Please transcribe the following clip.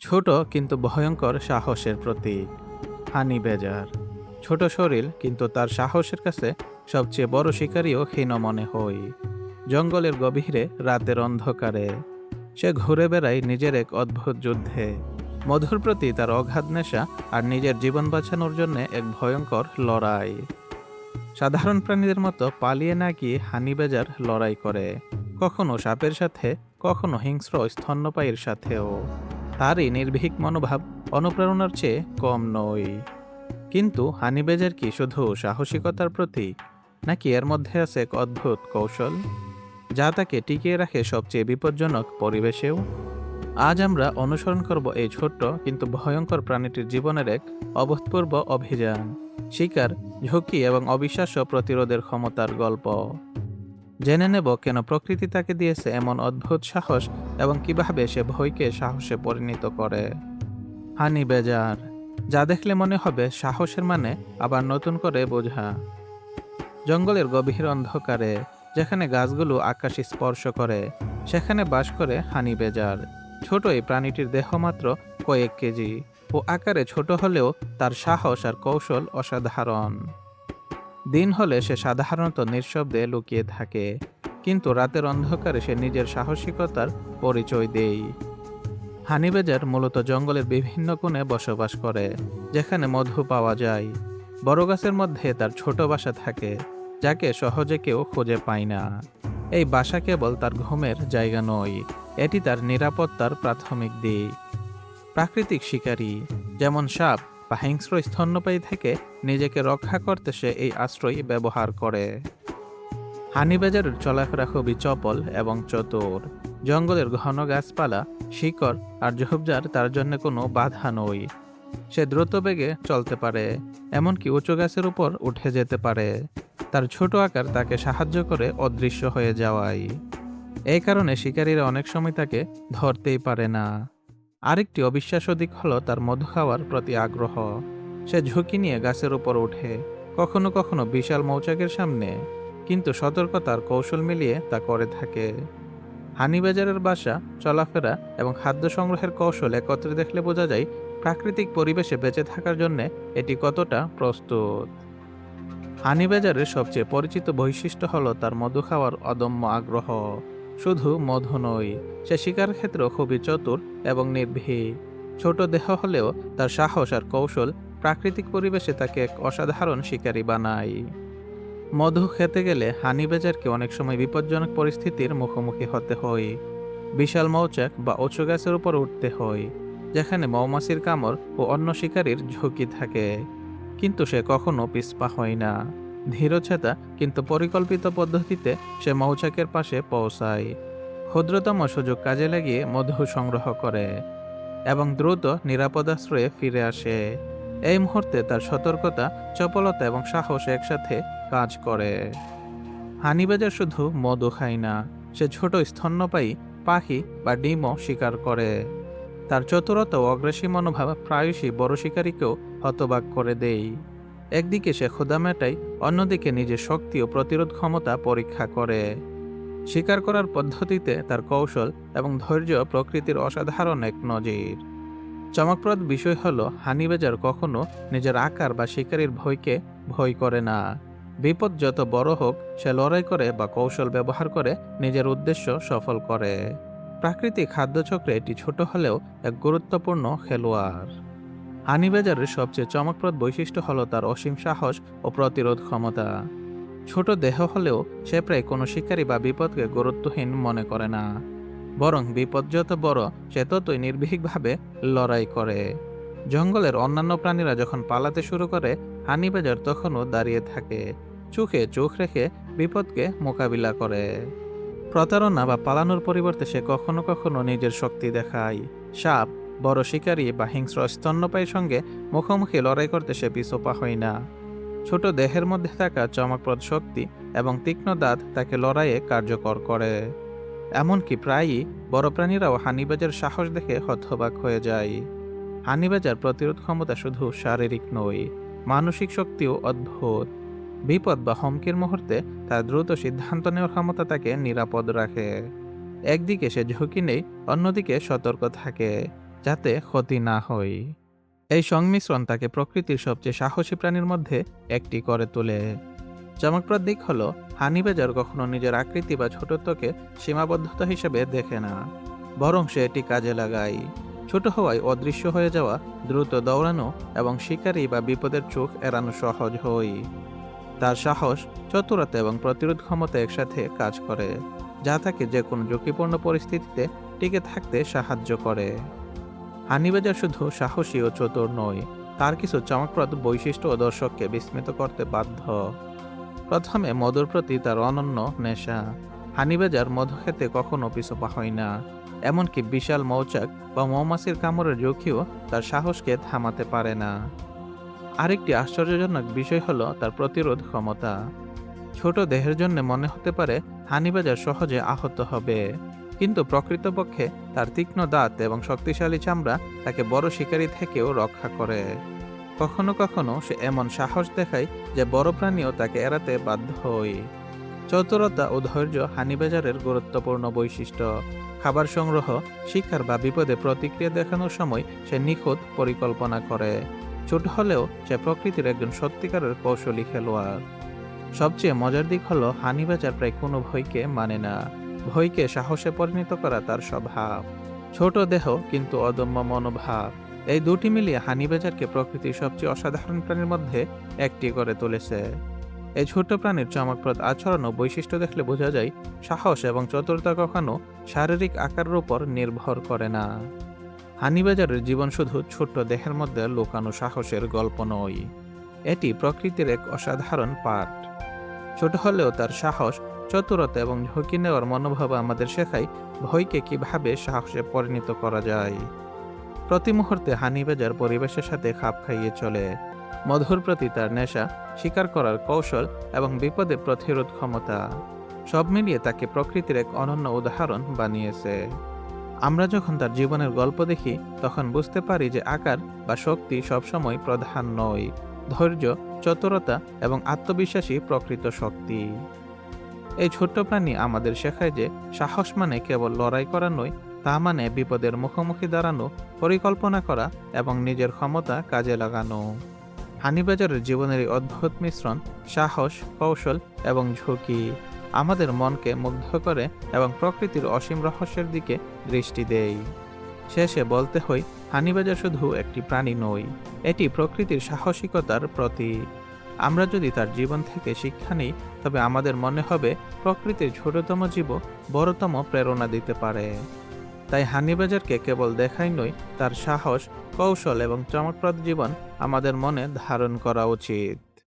ছোট কিন্তু ভয়ঙ্কর সাহসের প্রতীক হানি বেজার। ছোট শরীর কিন্তু তার সাহসের কাছে সবচেয়ে বড় শিকারীও ক্ষীণ মনে হয়। জঙ্গলের গভীরে রাতের অন্ধকারে সে ঘুরে বেড়ায় নিজের এক অদ্ভুত যুদ্ধে। মধুর প্রতি তার অগাধ নেশা আর নিজের জীবন বাঁচানোর জন্য এক ভয়ঙ্কর লড়াই। সাধারণ প্রাণীদের মতো পালিয়ে না গিয়ে হানি বেজার লড়াই করে, কখনো সাপের সাথে, কখনো হিংস্র স্তন্যপায়ীর সাথেও। তারই নির্ভীক মনোভাব অনুপ্রেরণার চেয়ে কম নয়। কিন্তু হানি বেজার কি শুধু সাহসিকতার প্রতীক, নাকি এর মধ্যে আছে এক অদ্ভুত কৌশল যা তাকে টিকিয়ে রাখে সবচেয়ে বিপজ্জনক পরিবেশেও? আজ আমরা অনুসরণ করব এই ছোট্ট কিন্তু ভয়ঙ্কর প্রাণীটির জীবনের এক অভূতপূর্ব অভিযান, শিকার, ঝুঁকি এবং অবিশ্বাস্য প্রতিরোধের ক্ষমতার গল্প। জেনে নেব কেন প্রকৃতি তাকে দিয়েছে এমন অদ্ভুত সাহস এবং কিভাবে সে ভয়কে সাহসে পরিণত করে। হানি বেজার, যা দেখলে মনে হবে সাহসের মানে আবার নতুন করে বোঝা। জঙ্গলের গভীর অন্ধকারে, যেখানে গাছগুলো আকাশ স্পর্শ করে, সেখানে বাস করে হানি বেজার। ছোট এই প্রাণীটির দেহ মাত্র কয়েক কেজি ও আকারে ছোট হলেও তার সাহস আর কৌশল অসাধারণ। দিন হলে সে সাধারণত নিঃশব্দে লুকিয়ে থাকে, কিন্তু রাতের অন্ধকারে সে নিজের সাহসিকতার পরিচয় দেয়। হানিবেজার মূলত জঙ্গলের বিভিন্ন কোণে বসবাস করে, যেখানে মধু পাওয়া যায়। বড় গাছের মধ্যে তার ছোট বাসা থাকে, যাকে সহজে কেউ খুঁজে পায় না। এই বাসা কেবল তার ঘুমের জায়গা নয়, এটি তার নিরাপত্তার প্রাথমিক দিক। প্রাকৃতিক শিকারী, যেমন সাপ বা হিংস্র স্তন্যপায়ী থেকে নিজেকে রক্ষা করতে সে এই আশ্রয় ব্যবহার করে। হানিবাজারের চলাফেরা খুবই চপল এবং চতুর। জঙ্গলের ঘন গাছপালা, শিকড় আর ঝোপঝাড় তার জন্য কোনো বাধা নয়। সে দ্রুত বেগে চলতে পারে, এমনকি উঁচু গাছের উপর উঠে যেতে পারে। তার ছোট আকার তাকে সাহায্য করে অদৃশ্য হয়ে যাওয়ায়। এই কারণে শিকারীরা অনেক সময় তাকে ধরতেই পারে না। আরেকটি অবিশ্বাস্য দিক হলো তার মধু খাওয়ার প্রতি আগ্রহ। সে ঝুঁকি নিয়ে গাছের উপর ওঠে, কখনো কখনো বিশাল মৌচাকের সামনে, কিন্তু সতর্কতার কৌশল মিলিয়ে তা করে থাকে। হানিবাজারের বাসা, চলাফেরা এবং খাদ্য সংগ্রহের কৌশল একত্রে দেখলে বোঝা যায় প্রাকৃতিক পরিবেশে বেঁচে থাকার জন্য এটি কতটা প্রস্তুত। হানিবাজারের সবচেয়ে পরিচিত বৈশিষ্ট্য হলো তার মধু খাওয়ার অদম্য আগ্রহ। শুধু মধু নয়, সে শিকার ক্ষেত্রেও খুবই চতুর এবং নির্ভীক। ছোট দেহ হলেও তার সাহস আর কৌশল প্রাকৃতিক পরিবেশে তাকে এক অসাধারণ শিকারী বানায়। মধু খেতে গেলে হানিবেজারকে অনেক সময় বিপজ্জনক পরিস্থিতির মুখোমুখি হতে হয়। বিশাল মৌচাক বা উঁচু গাছের উপর উঠতে হয়, যেখানে মৌমাছির কামড় ও অন্য শিকারীর ঝুঁকি থাকে। কিন্তু সে কখনো পিছপা হয় না। ধীরচেতা কিন্তু পরিকল্পিত পদ্ধতিতে সে মৌচাকের পাশে পৌঁছায়, ক্ষুদ্রতম সুযোগ কাজে লাগিয়ে মধু সংগ্রহ করে এবং দ্রুত নিরাপদ আশ্রয়ে ফিরে আসে। এই মুহূর্তে তার সতর্কতা, চপলতা এবং সাহস একসাথে কাজ করে। হানিবাজার শুধু মধু খায় না, সে ছোট স্তন্যপায়ী, পাখি বা ডিমও শিকার করে। তার চতুরতা ও অগ্রাসী মনোভাব প্রায়শই বড় শিকারীকেও হতবাক করে দেয়। একদিকে সে ক্ষুধা মেটায়, অন্যদিকে নিজের শক্তি ও প্রতিরোধ ক্ষমতা পরীক্ষা করে। শিকার করার পদ্ধতিতে তার কৌশল এবং ধৈর্য প্রকৃতির অসাধারণ এক নজির। চমকপ্রদ বিষয় হলো হানিবেজার কখনো নিজের আকার বা শিকারীর ভয়কে ভয় করে না। বিপদ যত বড় হোক, সে লড়াই করে বা কৌশল ব্যবহার করে নিজের উদ্দেশ্য সফল করে। প্রাকৃতিক খাদ্যচক্রে এটি ছোট হলেও এক গুরুত্বপূর্ণ খেলোয়াড়। হানিবেজারের সবচেয়ে চমকপ্রদ বৈশিষ্ট্য হলো তার অসীম সাহস ও প্রতিরোধ ক্ষমতা। ছোট দেহ হলেও সে প্রায় কোনো শিকারী বা বিপদকে গুরুত্বহীন মনে করে না। বরং বিপদ যত বড়, সে ততই নির্ভীকভাবে লড়াই করে। জঙ্গলের অন্যান্য প্রাণীরা যখন পালাতে শুরু করে, হানিবেজার তখনও দাঁড়িয়ে থাকে, চোখে চোখ রেখে বিপদকে মোকাবিলা করে। প্রতারণা বা পালানোর পরিবর্তে সে কখনো কখনো নিজের শক্তি দেখায়। সাপ, বড় শিকারী বা হিংস্র স্তন্যপায়ীর সঙ্গে মুখোমুখি লড়াই করতে সে পিছপা হয় না। ছোট দেহের মধ্যে থাকা চমকপ্রদ শক্তি এবং তীক্ষ্ণ দাঁত তাকে লড়াইয়ে কার্যকর করে। এমনকি প্রায়ই বড় প্রাণীরাও হানিবাজার সাহস দেখে হতবাক হয়ে যায়। হানিবাজার প্রতিরোধ ক্ষমতা শুধু শারীরিক নয়, মানসিক শক্তিও অদ্ভুত। বিপদ বা হুমকির মুহূর্তে তার দ্রুত সিদ্ধান্ত নেওয়ার ক্ষমতা তাকে নিরাপদ রাখে। একদিকে সে ঝুঁকি নেই, অন্যদিকে সতর্ক থাকে, যাতে ক্ষতি না হয়। এই সংমিশ্রণ তাকে প্রকৃতির সবচেয়ে সাহসী প্রাণীর মধ্যে একটি করে তোলে। চমকপ্রদ দিক হলো হানি বেজার কখনো নিজের আকৃতি বা ছোটত্বকে সীমাবদ্ধতা হিসেবে দেখে না, বরং সে এটি কাজে লাগায়। ছোট হওয়ায় অদৃশ্য হয়ে যাওয়া, দ্রুত দৌড়ানো এবং শিকারী বা বিপদের চোখ এড়ানো সহজ হয়। তার সাহস, চতুরতা এবং প্রতিরোধ ক্ষমতা একসাথে কাজ করে, যা তাকে যে কোনো ঝুঁকিপূর্ণ পরিস্থিতিতে টিকে থাকতে সাহায্য করে। হানি বেজার শুধু সাহসী ও চতুর নয়, তার কিছু চমকপ্রদ বৈশিষ্ট্য দর্শককে বিস্মিত করতে বাধ্য। প্রথমে মধুর প্রতি তার অনন্য নেশা। হানি বেজার মধু খেতে কখনো পিছপা হয় না, এমনকি বিশাল মৌচাক বা মৌমাছির কামড়ের ঝুঁকিও তার সাহসকে থামাতে পারে না। আরেকটি আশ্চর্যজনক বিষয় হলো তার প্রতিরোধ ক্ষমতা। ছোট দেহের জন্য মনে হতে পারে হানি বেজার সহজে আহত হবে, কিন্তু প্রকৃতপক্ষে তার তীক্ষ্ণ দাঁত এবং শক্তিশালী চামড়া তাকে বড় শিকারী থেকেও রক্ষা করে। কখনো কখনো সে এমন সাহস দেখায় যে বড় প্রাণীও তাকে এড়াতে বাধ্য হয়। চতুরতা ও ধৈর্য হানি বেজারের গুরুত্বপূর্ণ বৈশিষ্ট্য। খাবার সংগ্রহ, শিকার বা বিপদে প্রতিক্রিয়া দেখানোর সময় সে নিখুঁত পরিকল্পনা করে। ছোট হলেও সে প্রকৃতির একজন সত্যিকারের কৌশলী খেলোয়াড়। সবচেয়ে মজার দিক হলো হানি বেজার প্রায় কোনো ভয়কে মানে না। ভয়কে সাহসে পরিণত করা তার স্বভাব। ছোট দেহ কিন্তু অদম্য মনোভাব, এই দুটি মিলিয়ে হানি বেজারকে প্রকৃতির সবচেয়ে অসাধারণ প্রাণীর মধ্যে একটি করে তুলেছে। এই ছোট প্রাণীর চমকপ্রদ আচরণ ও বৈশিষ্ট্য দেখলে বোঝা যায় সাহস এবং চতুরতা কখনো শারীরিক আকারের উপর নির্ভর করে না। হানি বেজারের জীবন শুধু ছোট্ট দেহের মধ্যে লুকানো সাহসের গল্প নয়, এটি প্রকৃতির এক অসাধারণ পাঠ। ছোট হলেও তার সাহস, চতুরতা এবং ঝুঁকি নেওয়ার মনোভাব আমাদের শেখায় ভয়কে কিভাবে সাহসে পরিণত করা যায়। প্রতি মুহূর্তে হানি বেজার পরিবেশের সাথে খাপ খাইয়ে চলে। মধুর প্রতি তার নেশা, শিকার করার কৌশল এবং বিপদে প্রতিরোধ ক্ষমতা, সব মিলিয়ে তাকে প্রকৃতির এক অনন্য উদাহরণ বানিয়েছে। আমরা যখন তার জীবনের গল্প দেখি, তখন বুঝতে পারি যে আকার বা শক্তি সবসময় প্রধান নয়। ধৈর্য, চতুরতা এবং আত্মবিশ্বাসী প্রকৃত শক্তি। এই ছোট্ট প্রাণী আমাদের শেখায় যে সাহস মানে কেবল লড়াই করা নয়, তা মানে বিপদের মুখোমুখি দাঁড়ানো, পরিকল্পনা করা এবং নিজের ক্ষমতা কাজে লাগানো। হানি বেজারের জীবনের এই অদ্ভুত মিশ্রণ, সাহস, কৌশল এবং ঝুঁকি, আমাদের মনকে মুগ্ধ করে এবং প্রকৃতির অসীম রহস্যের দিকে দৃষ্টি দেয়। শেষে বলতে হয়, হানি বেজার শুধু একটি প্রাণী নয়, এটি প্রকৃতির সাহসিকতার প্রতীক। আমরা যদি তার জীবন থেকে শিক্ষা নিই, তবে আমাদের মনে হবে প্রকৃতির ছোটতম জীব বড়তম প্রেরণা দিতে পারে। তাই হানি বেজারকে কেবল দেখাই নয়, তার সাহস, কৌশল এবং চমকপ্রদ জীবন আমাদের মনে ধারণ করা উচিত।